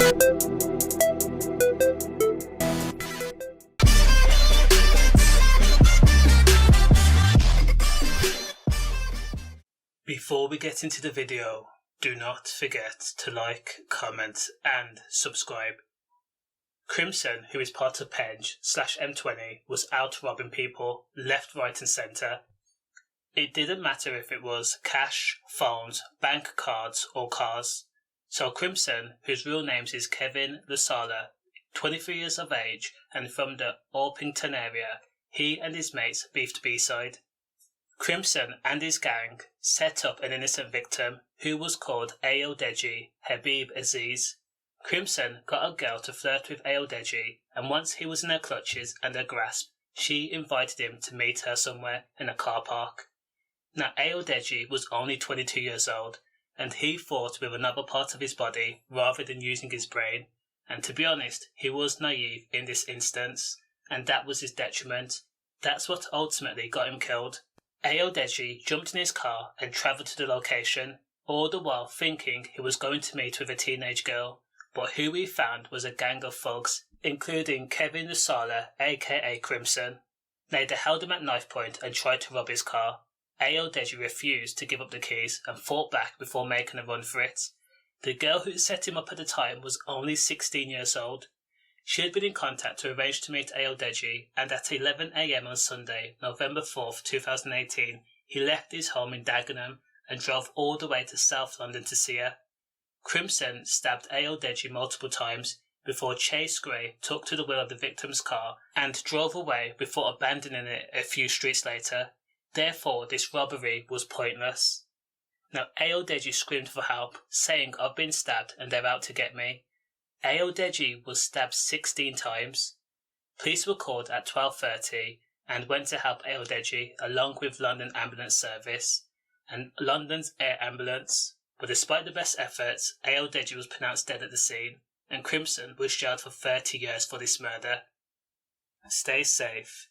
Before we get into the video, do not forget to like, comment and subscribe. Crimson, who is part of Penge / M20, was out robbing people left, right and centre. It didn't matter if it was cash, phones, bank cards or cars. So Crimson, whose real name is Kevin Lusala, 23 years of age and from the Orpington area, he and his mates beefed Bside. Crimson and his gang set up an innocent victim who was called Ayodeji Habeeb Azeez. Crimson got a girl to flirt with Ayodeji, and once he was in her clutches and her grasp, she invited him to meet her somewhere in a car park. Now Ayodeji was only 22 years old, and he fought with another part of his body rather than using his brain, and to be honest, he was naive in this instance, and that was his detriment. That's what ultimately got him killed. Ayodeji jumped in his car and travelled to the location, all the while thinking he was going to meet with a teenage girl, but who he found was a gang of thugs, including Kevin Lusala, aka Crimson. They held him at knife point and tried to rob his car. Ayodeji refused to give up the keys and fought back before making a run for it. The girl who set him up at the time was only 16 years old. She had been in contact to arrange to meet Ayodeji, and at 11 AM on Sunday, November 4th, 2018, he left his home in Dagenham and drove all the way to South London to see her. Crimson stabbed Ayodeji multiple times before Chase Gray took to the wheel of the victim's car and drove away before abandoning it a few streets later. Therefore, this robbery was pointless. Now, Ayodeji screamed for help, saying, "I've been stabbed and they're out to get me." Ayodeji was stabbed 16 times. Police were called at 12:30 and went to help Ayodeji along with London Ambulance Service and London's Air Ambulance. But despite the best efforts, Ayodeji was pronounced dead at the scene, and Crimson was jailed for 30 years for this murder. Stay safe.